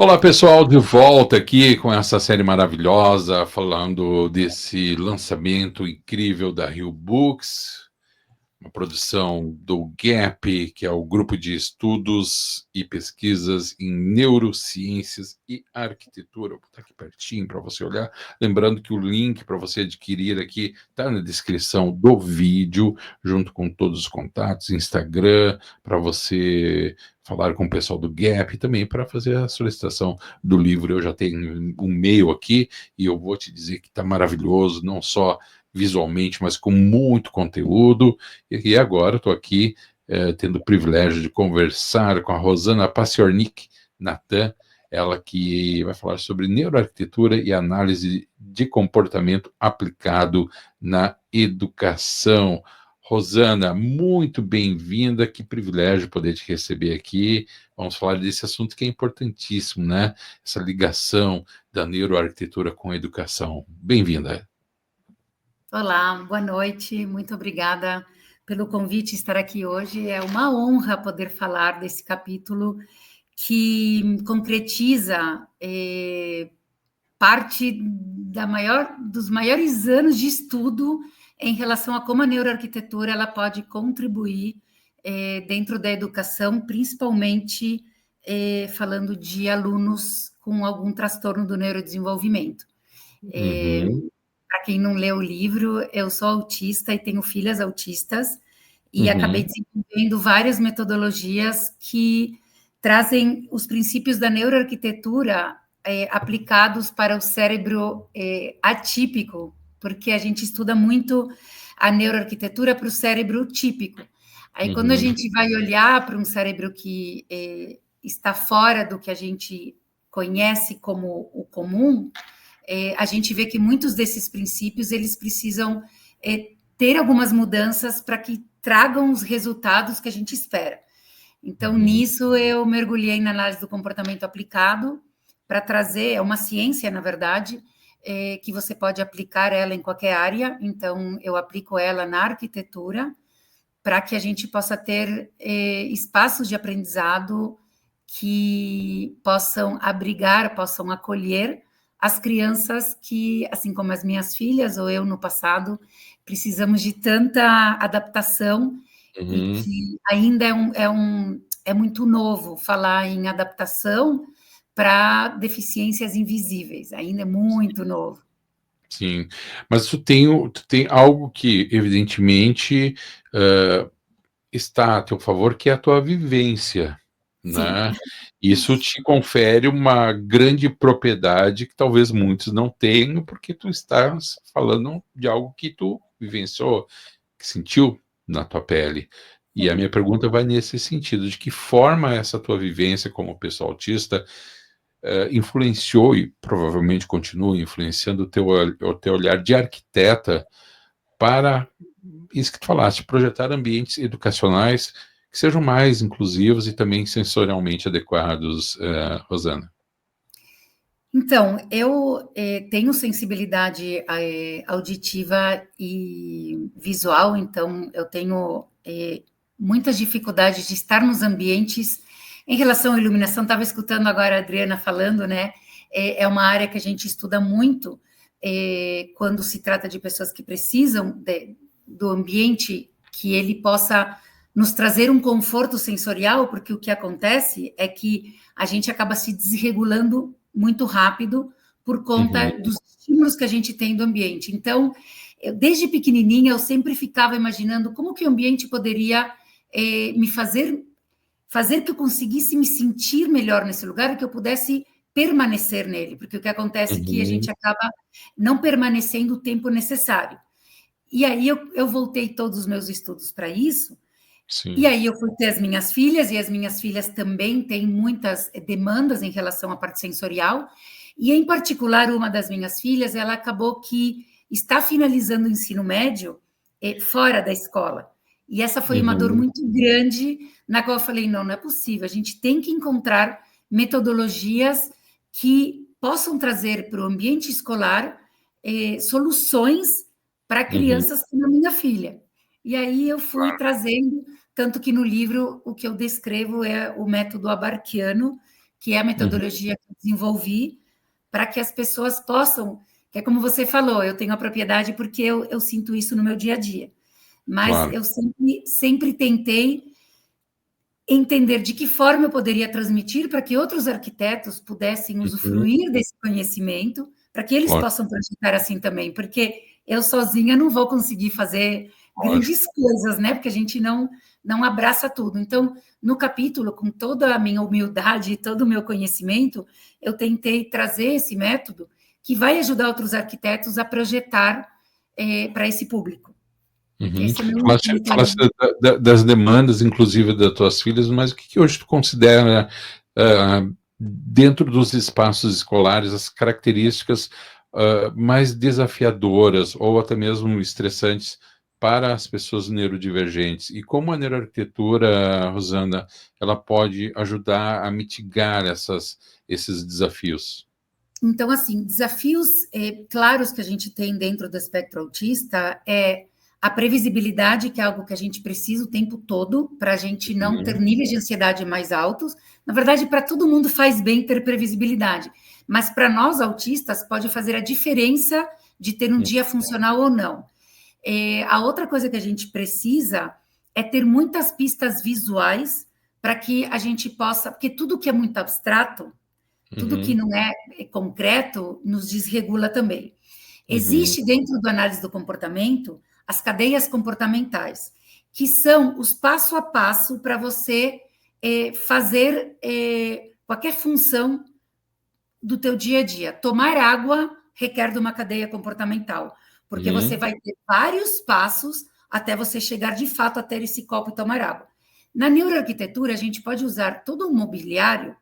Olá, pessoal, de volta aqui com essa série maravilhosa, falando desse lançamento incrível da Rio Books, uma produção do GAP, que é o Grupo de Estudos e Pesquisas em Neurociências e Arquitetura. Vou botar aqui pertinho para você olhar. Lembrando que o link para você adquirir aqui está na descrição do vídeo, junto com todos os contatos, Instagram, para você falar com o pessoal do GAP e também para fazer a solicitação do livro. Eu já tenho um e-mail aqui e eu vou te dizer que está maravilhoso, não só visualmente, mas com muito conteúdo. E agora estou aqui tendo o privilégio de conversar com a Rosana Paciornik Natan, ela que vai falar sobre neuroarquitetura e análise de comportamento aplicado na educação. Rosana, muito bem-vinda, que privilégio poder te receber aqui. Vamos falar desse assunto que é importantíssimo, né? Essa ligação da neuroarquitetura com a educação. Bem-vinda. Olá, boa noite, muito obrigada pelo convite estar aqui hoje. É uma honra poder falar desse capítulo que concretiza parte dos maiores anos de estudo em relação a como a neuroarquitetura ela pode contribuir dentro da educação, principalmente falando de alunos com algum transtorno do neurodesenvolvimento. Para quem não leu o livro, eu sou autista e tenho filhas autistas, e acabei desenvolvendo várias metodologias que trazem os princípios da neuroarquitetura aplicados para o cérebro atípico, porque a gente estuda muito a neuroarquitetura para o cérebro típico. Aí, quando a gente vai olhar para um cérebro que está fora do que a gente conhece como o comum, a gente vê que muitos desses princípios, eles precisam ter algumas mudanças para que tragam os resultados que a gente espera. Então, nisso, eu mergulhei na análise do comportamento aplicado para trazer, é uma ciência, na verdade, que você pode aplicar ela em qualquer área. Então, eu aplico ela na arquitetura para que a gente possa ter espaços de aprendizado que possam abrigar, possam acolher as crianças que, assim como as minhas filhas ou eu no passado, precisamos de tanta adaptação e que ainda é muito novo falar em adaptação para deficiências invisíveis, ainda é muito novo. Sim, mas tu tem algo que, evidentemente, está a teu favor, que é a tua vivência, né? Isso te confere uma grande propriedade que talvez muitos não tenham, porque tu estás falando de algo que tu vivenciou, que sentiu na tua pele. E a minha pergunta vai nesse sentido, de que forma essa tua vivência como pessoa autista influenciou e provavelmente continua influenciando o teu olhar de arquiteta para isso que tu falaste, projetar ambientes educacionais que sejam mais inclusivos e também sensorialmente adequados, Rosana. Então, eu tenho sensibilidade auditiva e visual, então eu tenho muitas dificuldades de estar nos ambientes. Em relação à iluminação, estava escutando agora a Adriana falando, né? É uma área que a gente estuda muito quando se trata de pessoas que precisam do ambiente que ele possa nos trazer um conforto sensorial, porque o que acontece é que a gente acaba se desregulando muito rápido por conta dos estímulos que a gente tem do ambiente. Então, desde pequenininha, eu sempre ficava imaginando como que o ambiente poderia me fazer que eu conseguisse me sentir melhor nesse lugar e que eu pudesse permanecer nele, porque o que acontece é que a gente acaba não permanecendo o tempo necessário. E aí eu voltei todos os meus estudos para isso. Sim. E aí eu fui ter as minhas filhas, e as minhas filhas também têm muitas demandas em relação à parte sensorial, e em particular uma das minhas filhas, ela acabou que está finalizando o ensino médio fora da escola, e essa foi uma dor muito grande, na qual eu falei, não é possível, a gente tem que encontrar metodologias que possam trazer para o ambiente escolar soluções para crianças como a minha filha. E aí eu fui trazendo, tanto que no livro o que eu descrevo é o método abarquiano, que é a metodologia que eu desenvolvi para que as pessoas possam, que é como você falou, eu tenho a propriedade porque eu sinto isso no meu dia a dia, mas Claro. eu sempre tentei entender de que forma eu poderia transmitir para que outros arquitetos pudessem usufruir desse conhecimento, para que eles Lógico, possam projetar assim também, porque eu sozinha não vou conseguir fazer lógico. grandes coisas, né? Porque a gente não abraça tudo. Então, no capítulo, com toda a minha humildade e todo o meu conhecimento, eu tentei trazer esse método que vai ajudar outros arquitetos a projetar para esse público. Uhum. Esse é meu Falaste intuito. das demandas, inclusive, das tuas filhas, mas o que hoje tu considera, dentro dos espaços escolares, as características mais desafiadoras ou até mesmo estressantes para as pessoas neurodivergentes? E como a neuroarquitetura, Rosana, ela pode ajudar a mitigar esses desafios? Então, assim, desafios claros que a gente tem dentro do espectro autista é a previsibilidade, que é algo que a gente precisa o tempo todo, para a gente não ter Uhum. níveis de ansiedade mais altos. Na verdade, para todo mundo faz bem ter previsibilidade, mas para nós autistas pode fazer a diferença de ter um dia funcional ou não. A outra coisa que a gente precisa é ter muitas pistas visuais para que a gente possa, porque tudo que é muito abstrato, tudo que Uhum. não é concreto nos desregula também. Uhum. Existe dentro do análise do comportamento as cadeias comportamentais, que são os passo a passo para você fazer qualquer função do teu dia a dia. Tomar água requer de uma cadeia comportamental, porque você Uhum. vai ter vários passos até você chegar de fato a ter esse copo e tomar água. Na neuroarquitetura, a gente pode usar todo o mobiliário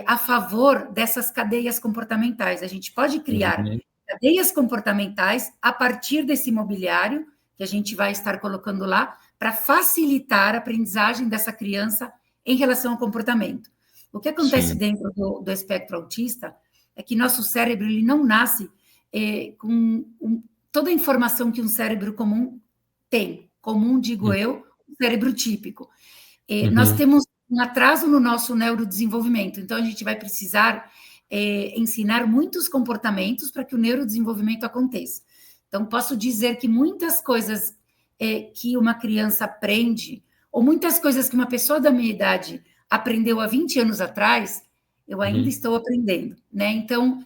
a favor dessas cadeias comportamentais. A gente pode criar Uhum. cadeias comportamentais a partir desse mobiliário que a gente vai estar colocando lá para facilitar a aprendizagem dessa criança em relação ao comportamento. O que acontece Sim. dentro do espectro autista é que nosso cérebro ele não nasce com toda a informação que um cérebro comum tem. Comum, digo eu, um cérebro típico. Nós Uhum. temos um atraso no nosso neurodesenvolvimento, então a gente vai precisar ensinar muitos comportamentos para que o neurodesenvolvimento aconteça. Então, posso dizer que muitas coisas que uma criança aprende, ou muitas coisas que uma pessoa da minha idade aprendeu há 20 anos atrás, eu ainda Uhum. estou aprendendo, né? Então,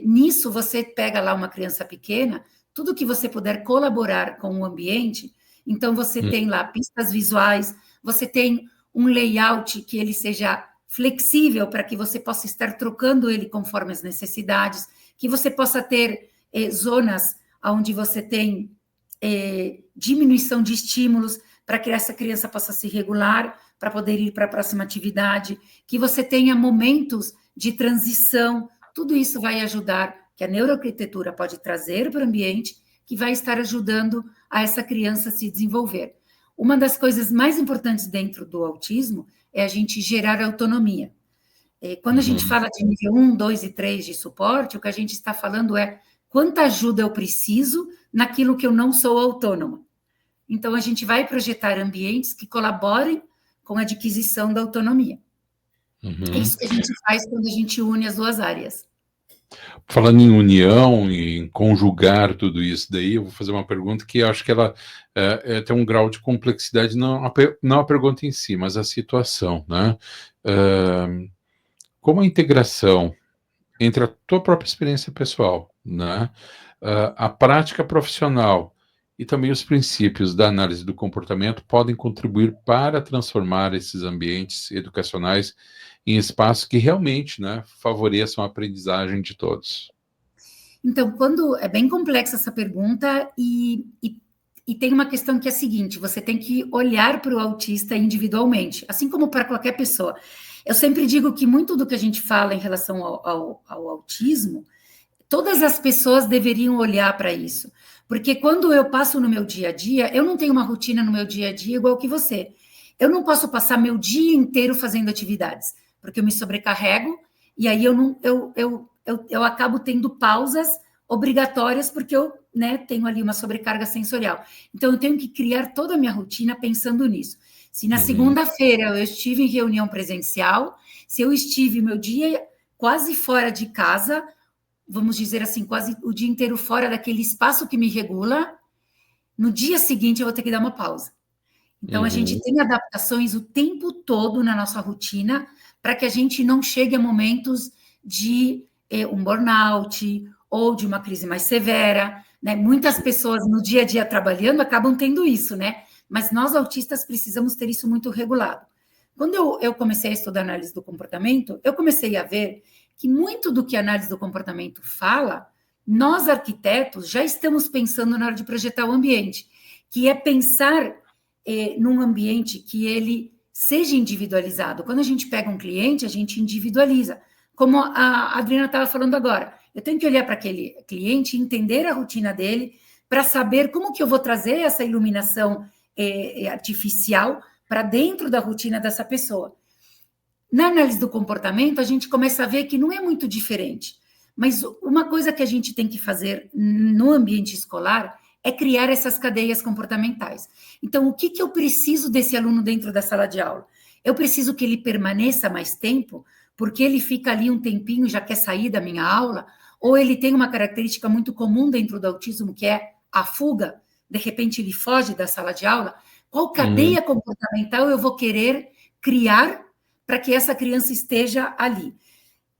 nisso você pega lá uma criança pequena, tudo que você puder colaborar com o ambiente, então você tem lá pistas visuais, você tem um layout que ele seja flexível para que você possa estar trocando ele conforme as necessidades, que você possa ter zonas onde você tem diminuição de estímulos para que essa criança possa se regular, para poder ir para a próxima atividade, que você tenha momentos de transição, tudo isso vai ajudar, que a neuroarquitetura pode trazer para o ambiente, que vai estar ajudando a essa criança a se desenvolver. Uma das coisas mais importantes dentro do autismo é a gente gerar autonomia. Quando a gente Uhum. fala de nível 1, 2 e 3 de suporte, o que a gente está falando é quanta ajuda eu preciso naquilo que eu não sou autônoma. Então, a gente vai projetar ambientes que colaborem com a adquisição da autonomia. É Uhum. isso que a gente faz quando a gente une as duas áreas. Falando em união, em conjugar tudo isso daí, eu vou fazer uma pergunta que eu acho que ela tem um grau de complexidade, não a pergunta em si, mas a situação, né? Como a integração entre a tua própria experiência pessoal, né, a prática profissional e também os princípios da análise do comportamento podem contribuir para transformar esses ambientes educacionais em espaços que realmente, né, favoreçam a aprendizagem de todos. Então, quando é bem complexa essa pergunta e tem uma questão que é a seguinte: você tem que olhar para o autista individualmente, assim como para qualquer pessoa. Eu sempre digo que muito do que a gente fala em relação ao autismo, todas as pessoas deveriam olhar para isso, porque quando eu passo no meu dia a dia, eu não tenho uma rotina no meu dia a dia igual que você. Eu não posso passar meu dia inteiro fazendo atividades, porque eu me sobrecarrego e aí eu não eu acabo tendo pausas obrigatórias porque eu tenho ali uma sobrecarga sensorial. Então eu tenho que criar toda a minha rotina pensando nisso. Se na Uhum. segunda-feira eu estive em reunião presencial, Se eu estive meu dia quase fora de casa, vamos dizer assim, quase o dia inteiro fora daquele espaço que me regula, no dia seguinte eu vou ter que dar uma pausa. Então, a gente tem adaptações o tempo todo na nossa rotina para que a gente não chegue a momentos de um burnout ou de uma crise mais severa, né? Muitas pessoas no dia a dia trabalhando acabam tendo isso, né? Mas nós autistas precisamos ter isso muito regulado. Quando eu comecei a estudar análise do comportamento, eu comecei a ver que muito do que a análise do comportamento fala, nós arquitetos já estamos pensando na hora de projetar o ambiente, que é pensar num ambiente que ele seja individualizado. Quando a gente pega um cliente, a gente individualiza. Como a Adriana estava falando agora, eu tenho que olhar para aquele cliente, entender a rotina dele, para saber como que eu vou trazer essa iluminação artificial para dentro da rotina dessa pessoa. Na análise do comportamento, a gente começa a ver que não é muito diferente. Mas uma coisa que a gente tem que fazer no ambiente escolar é criar essas cadeias comportamentais. Então, o que eu preciso desse aluno dentro da sala de aula? Eu preciso que ele permaneça mais tempo, porque ele fica ali um tempinho e já quer sair da minha aula, ou ele tem uma característica muito comum dentro do autismo, que é a fuga, de repente ele foge da sala de aula. Qual cadeia comportamental eu vou querer criar para que essa criança esteja ali?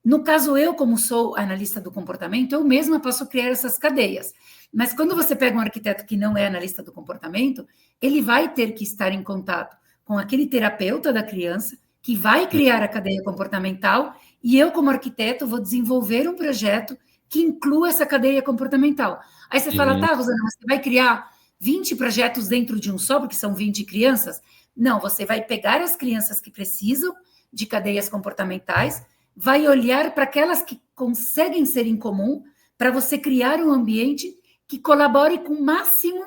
No caso, eu, como sou analista do comportamento, eu mesma posso criar essas cadeias. Mas quando você pega um arquiteto que não é analista do comportamento, ele vai ter que estar em contato com aquele terapeuta da criança, que vai criar a cadeia comportamental, e eu, como arquiteto, vou desenvolver um projeto que inclua essa cadeia comportamental. Aí você fala, tá, Rosana, você vai criar 20 projetos dentro de um só, porque são 20 crianças? Não, você vai pegar as crianças que precisam de cadeias comportamentais, vai olhar para aquelas que conseguem ser em comum, para você criar um ambiente que colabore com o máximo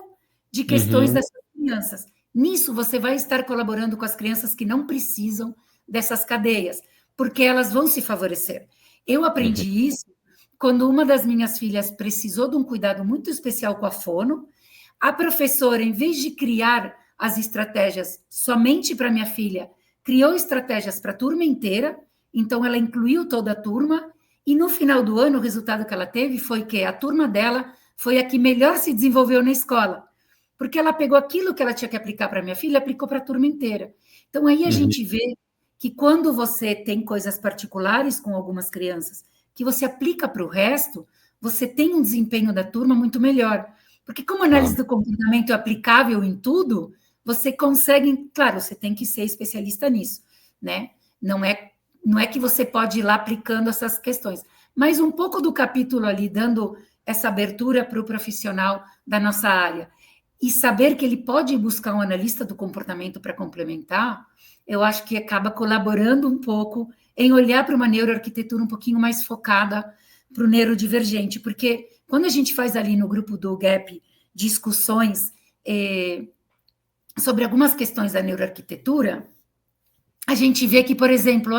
de questões dessas crianças. Nisso, você vai estar colaborando com as crianças que não precisam dessas cadeias, porque elas vão se favorecer. Eu aprendi isso quando uma das minhas filhas precisou de um cuidado muito especial com a fono. A professora, em vez de criar as estratégias somente para minha filha, criou estratégias para a turma inteira, então ela incluiu toda a turma, e no final do ano, o resultado que ela teve foi que a turma dela foi a que melhor se desenvolveu na escola, porque ela pegou aquilo que ela tinha que aplicar para minha filha, aplicou para a turma inteira. Então, aí a gente vê que quando você tem coisas particulares com algumas crianças, que você aplica para o resto, você tem um desempenho da turma muito melhor. Porque como a análise do comportamento é aplicável em tudo, você consegue... Claro, você tem que ser especialista nisso, né? Não é que você pode ir lá aplicando essas questões. Mas um pouco do capítulo ali, dando essa abertura para o profissional da nossa área, e saber que ele pode buscar um analista do comportamento para complementar, eu acho que acaba colaborando um pouco em olhar para uma neuroarquitetura um pouquinho mais focada para o neurodivergente, porque quando a gente faz ali no grupo do GAP discussões sobre algumas questões da neuroarquitetura, a gente vê que, por exemplo,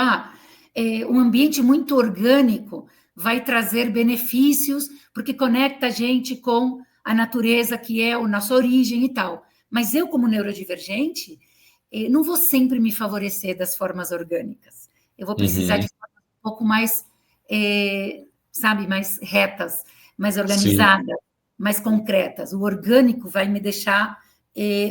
um ambiente muito orgânico vai trazer benefícios, porque conecta a gente com a natureza, que é a nossa origem e tal. Mas eu, como neurodivergente, não vou sempre me favorecer das formas orgânicas. Eu vou precisar de formas um pouco mais, mais retas, mais organizadas, mais concretas. O orgânico vai me deixar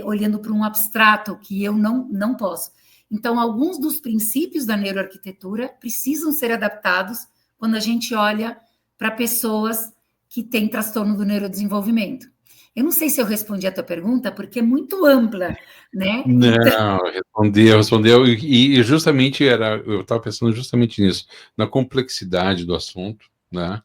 olhando para um abstrato, que eu não posso. Então, alguns dos princípios da neuroarquitetura precisam ser adaptados quando a gente olha para pessoas que têm transtorno do neurodesenvolvimento. Eu não sei se eu respondi a tua pergunta, porque é muito ampla, né? Não, respondeu, e justamente eu estava pensando justamente nisso, na complexidade do assunto, né?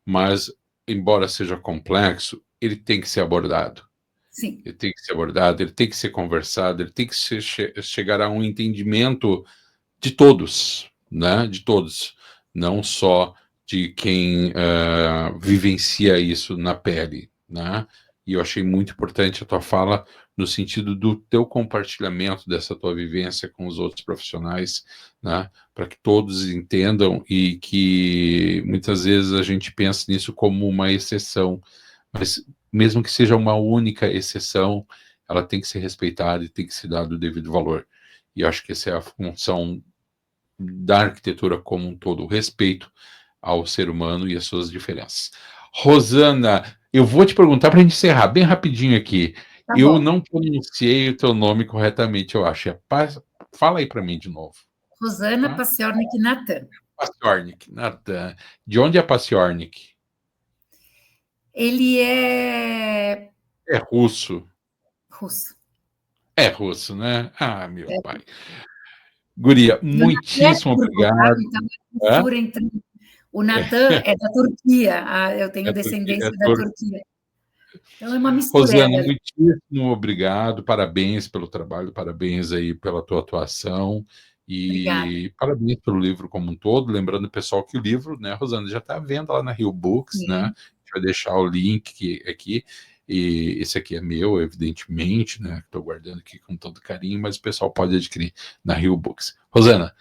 Mas, embora seja complexo, ele tem que ser abordado. Sim. Ele tem que ser abordado, ele tem que ser conversado, ele tem que chegar a um entendimento de todos, né? De todos, não só de quem vivencia isso na pele, né? E eu achei muito importante a tua fala no sentido do teu compartilhamento dessa tua vivência com os outros profissionais, né? Para que todos entendam, e que muitas vezes a gente pensa nisso como uma exceção, mas mesmo que seja uma única exceção, ela tem que ser respeitada e tem que ser dado o devido valor. E eu acho que essa é a função da arquitetura como um todo, o respeito ao ser humano e as suas diferenças. Rosana, eu vou te perguntar para a gente encerrar bem rapidinho aqui. Tá Eu bom. não pronunciei o teu nome corretamente, eu acho. Fala aí para mim de novo. Rosana Tá? Paciornik Natan. Paciornik, Natan. De onde é Paciornik? Ele é É russo. russo. É russo, né? Ah, meu pai. Guria, E o Natan é muitíssimo turco, tá? obrigado. Então, é Hã? mistura entre... O Natan é da Turquia, eu tenho É descendência da turco. Turquia. Então, é uma mistureba. Rosana, muitíssimo obrigado, parabéns pelo trabalho, parabéns aí pela tua atuação Obrigada. e parabéns pelo livro como um todo. Lembrando, pessoal, que o livro, né, Rosana, já está à venda lá na Rio Books, né? A Sim. gente vai deixar o link aqui. E esse aqui é meu, evidentemente, né? Estou guardando aqui com todo carinho, mas o pessoal pode adquirir na Rio Books. Rosana,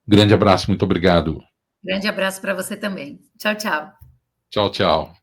grande abraço, muito obrigado. Grande abraço para você também. Tchau, tchau. Tchau, tchau.